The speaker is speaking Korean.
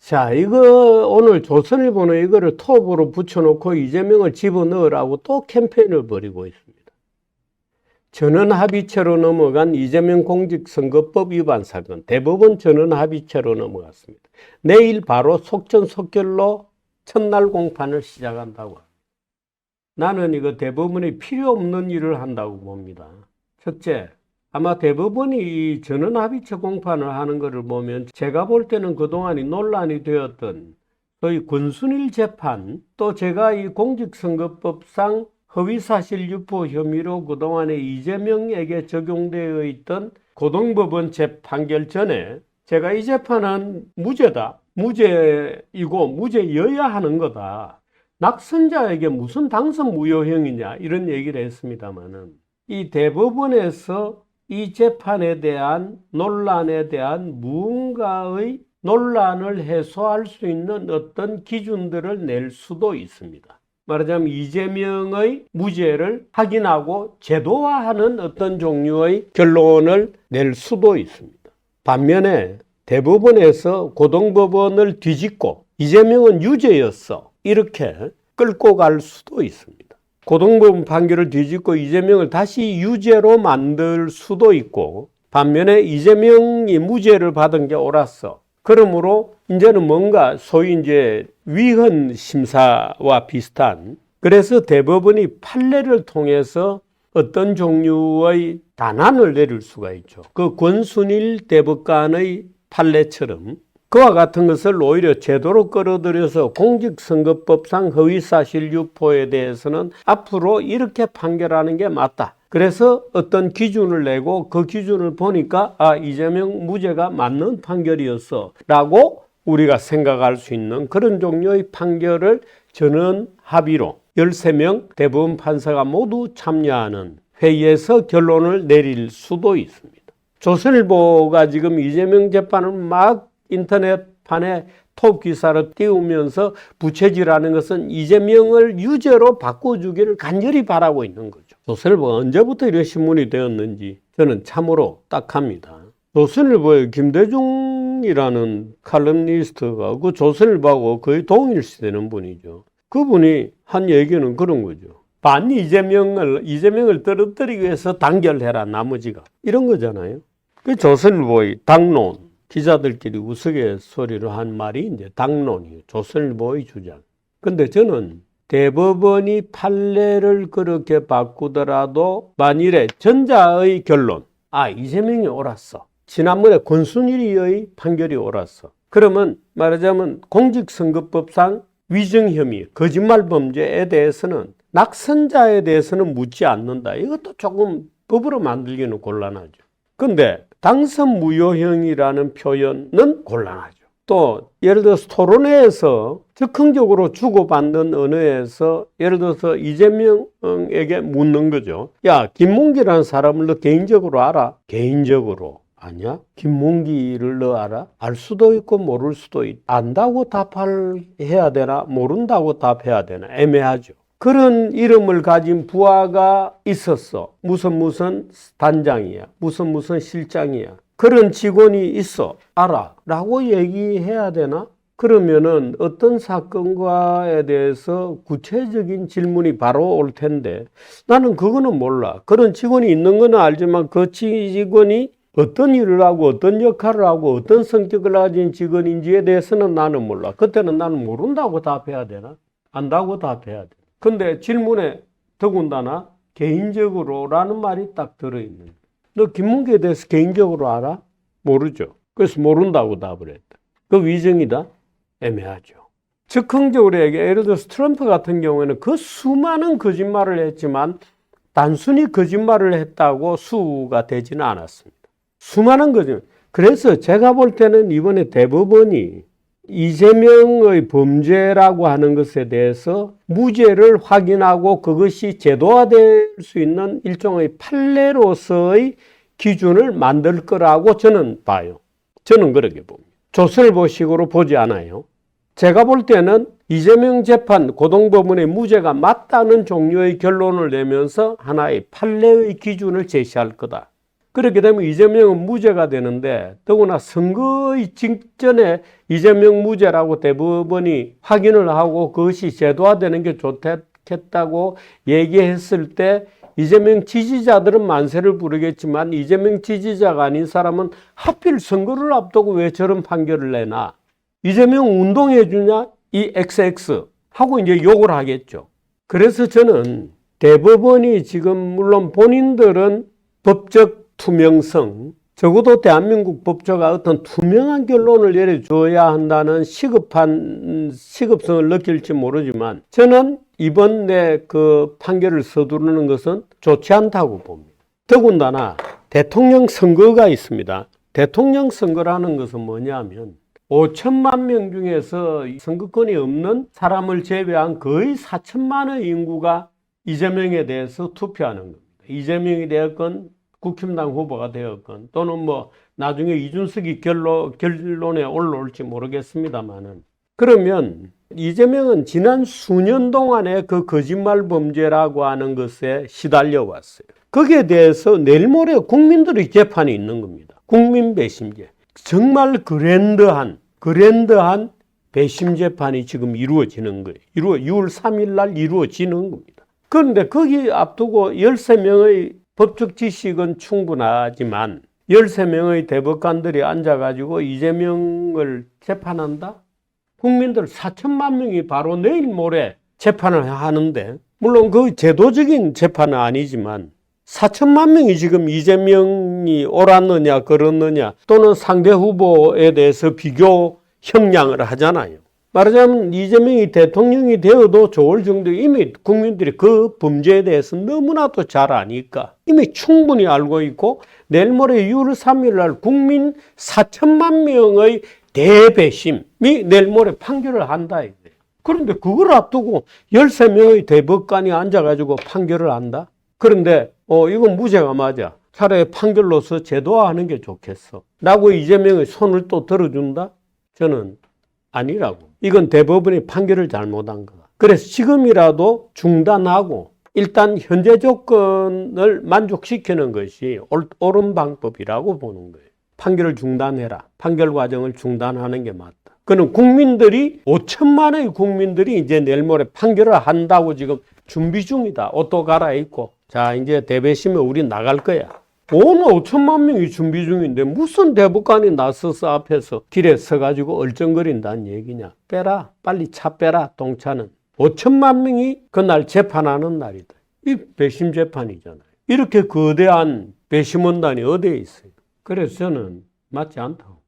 자, 이거 오늘 조선일보는 이거를 톱으로 붙여놓고 이재명을 집어넣으라고 또 캠페인을 벌이고 있습니다. 전원합의체로 넘어간 이재명 공직선거법 위반 사건, 대법원 전원합의체로 넘어갔습니다. 내일 바로 속전속결로 첫날 공판을 시작한다고 합니다. 나는 이거 대법원이 필요 없는 일을 한다고 봅니다. 첫째, 아마 대법원이 이 전원합의체 공판을 하는 것을 보면 제가 볼 때는 그동안이 논란이 되었던 소위 권순일 재판, 또 제가 이 공직선거법상 허위사실 유포 혐의로 그동안에 이재명에게 적용되어 있던 고등법원 재판결 전에 제가 이 재판은 무죄다, 무죄이고 무죄여야 하는 거다, 낙선자에게 무슨 당선 무효형이냐 이런 얘기를 했습니다마는 이 대법원에서 이 재판에 대한 논란에 대한 무언가의 논란을 해소할 수 있는 어떤 기준들을 낼 수도 있습니다. 말하자면 이재명의 무죄를 확인하고 제도화하는 어떤 종류의 결론을 낼 수도 있습니다. 반면에 대법원에서 고등법원을 뒤집고 이재명은 유죄였어 이렇게 끌고 갈 수도 있습니다. 고등법원 판결을 뒤집고 이재명을 다시 유죄로 만들 수도 있고, 반면에 이재명이 무죄를 받은 게 옳았어. 그러므로 이제는 뭔가 소위 이제 위헌 심사와 비슷한, 그래서 대법원이 판례를 통해서 어떤 종류의 단안을 내릴 수가 있죠. 그 권순일 대법관의 판례처럼 그와 같은 것을 오히려 제도로 끌어들여서 공직선거법상 허위사실 유포에 대해서는 앞으로 이렇게 판결하는 게 맞다. 그래서 어떤 기준을 내고 그 기준을 보니까 이재명 무죄가 맞는 판결이었어 라고 우리가 생각할 수 있는 그런 종류의 판결을 전원 합의로 13명 대법원 판사가 모두 참여하는 회의에서 결론을 내릴 수도 있습니다. 조선일보가 지금 이재명 재판을 막 인터넷판에 톱 기사를 띄우면서 부채질하는 것은 이재명을 유죄로 바꿔주기를 간절히 바라고 있는 거죠. 조선일보가 언제부터 이런 신문이 되었는지 저는 참으로 딱합니다. 조선일보의 김대중이라는 칼럼니스트가 그 조선일보하고 거의 동일시되는 분이죠. 그분이 한 얘기는 그런 거죠. 반 이재명을 떨어뜨리기 위해서 단결해라 나머지가 이런 거잖아요. 그 조선일보의 당론, 기자들끼리 우스갯소리로 한 말이 이제 당론이에요. 조선일보의 주장. 근데 저는 대법원이 판례를 그렇게 바꾸더라도 만일에 전자의 결론, 이재명이 옳았어. 지난번에 권순일의 판결이 옳았어. 그러면 말하자면 공직선거법상 위증 혐의, 거짓말 범죄에 대해서는 낙선자에 대해서는 묻지 않는다. 이것도 조금 법으로 만들기는 곤란하죠. 근데 당선 무효형이라는 표현은 곤란하죠. 또 예를 들어서 토론회에서 즉흥적으로 주고받는 언어에서 예를 들어서 이재명에게 묻는 거죠. 야, 김문기라는 사람을 너 개인적으로 알아? 개인적으로 아니야? 김문기를 너 알아? 알 수도 있고 모를 수도 있다. 안다고 답해야 되나? 모른다고 답해야 되나? 애매하죠. 그런 이름을 가진 부하가 있었어. 무슨 단장이야. 무슨 실장이야. 그런 직원이 있어. 알아. 라고 얘기해야 되나? 그러면은 어떤 사건과에 대해서 구체적인 질문이 바로 올 텐데 나는 그거는 몰라. 그런 직원이 있는 건 알지만 그 직원이 어떤 일을 하고 어떤 역할을 하고 어떤 성격을 가진 직원인지에 대해서는 나는 몰라. 그때는 나는 모른다고 답해야 되나? 안다고 답해야 돼. 근데 질문에 더군다나 개인적으로라는 말이 딱 들어있는. 너 김문기에 대해서 개인적으로 알아? 모르죠. 그래서 모른다고 답을 했다. 그 위증이다? 애매하죠. 즉흥적으로 예를 들어서 트럼프 같은 경우에는 그 수많은 거짓말을 했지만 단순히 거짓말을 했다고 수가 되지는 않았습니다. 수많은 거짓말. 그래서 제가 볼 때는 이번에 대법원이 이재명의 범죄라고 하는 것에 대해서 무죄를 확인하고 그것이 제도화될 수 있는 일종의 판례로서의 기준을 만들 거라고 저는 봐요. 저는 그렇게 봅니다. 조선일보식으로 보지 않아요. 제가 볼 때는 이재명 재판 고등법원의 무죄가 맞다는 종류의 결론을 내면서 하나의 판례의 기준을 제시할 거다. 그렇게 되면 이재명은 무죄가 되는데 더구나 선거의 직전에 이재명 무죄라고 대법원이 확인을 하고 그것이 제도화되는 게 좋겠다고 얘기했을 때 이재명 지지자들은 만세를 부르겠지만 이재명 지지자가 아닌 사람은 하필 선거를 앞두고 왜 저런 판결을 내나? 이재명 운동해 주냐? 이 XX 하고 이제 욕을 하겠죠. 그래서 저는 대법원이 지금 물론 본인들은 법적 투명성, 적어도 대한민국 법조가 어떤 투명한 결론을 내려줘야 한다는 시급성을 느낄지 모르지만 저는 이번 내 그 판결을 서두르는 것은 좋지 않다고 봅니다. 더군다나 대통령 선거가 있습니다. 대통령 선거라는 것은 뭐냐면 5천만 명 중에서 선거권이 없는 사람을 제외한 거의 4천만의 인구가 이재명에 대해서 투표하는 겁니다. 이재명이 되었건 국힘당 후보가 되었건 또는 뭐 나중에 이준석이 결론에 올라올지 모르겠습니다만은 그러면 이재명은 지난 수년 동안에 그 거짓말 범죄라고 하는 것에 시달려 왔어요. 거기에 대해서 내일 모레 국민들의 재판이 있는 겁니다. 국민 배심제. 정말 그랜드한 배심 재판이 지금 이루어지는 거예요. 6월 3일 날 이루어지는 겁니다. 그런데 거기 앞두고 13명의 법적 지식은 충분하지만 13명의 대법관들이 앉아가지고 이재명을 재판한다? 국민들 4천만 명이 바로 내일 모레 재판을 하는데 물론 그 제도적인 재판은 아니지만 4천만 명이 지금 이재명이 옳았느냐 그렇느냐 또는 상대 후보에 대해서 비교 형량을 하잖아요. 말하자면 이재명이 대통령이 되어도 좋을 정도 이미 국민들이 그 범죄에 대해서 너무나도 잘 아니까 이미 충분히 알고 있고 내일 모레 6월 3일 날 국민 4천만 명의 대배심이 내일 모레 판결을 한다. 그런데 그걸 앞두고 13명의 대법관이 앉아가지고 판결을 한다? 그런데 이건 무죄가 맞아. 차라리 판결로서 제도화하는 게 좋겠어. 라고 이재명의 손을 또 들어준다? 저는 아니라고. 이건 대법원이 판결을 잘못한 거다. 그래서 지금이라도 중단하고 일단 현재 조건을 만족시키는 것이 옳은 방법이라고 보는 거예요. 판결을 중단해라. 판결 과정을 중단하는 게 맞다. 그는 국민들이 5천만의 국민들이 이제 내일 모레 판결을 한다고 지금 준비 중이다. 옷도 갈아입고 자 이제 대배심에 우리 나갈 거야. 온 5천만 명이 준비 중인데 무슨 대법관이 나서서 앞에서 길에 서가지고 얼쩡거린다는 얘기냐. 빼라. 빨리 차 빼라. 동차는. 5천만 명이 그날 재판하는 날이다. 이 배심 재판이잖아요. 이렇게 거대한 배심원단이 어디에 있어요. 그래서 저는 맞지 않다고.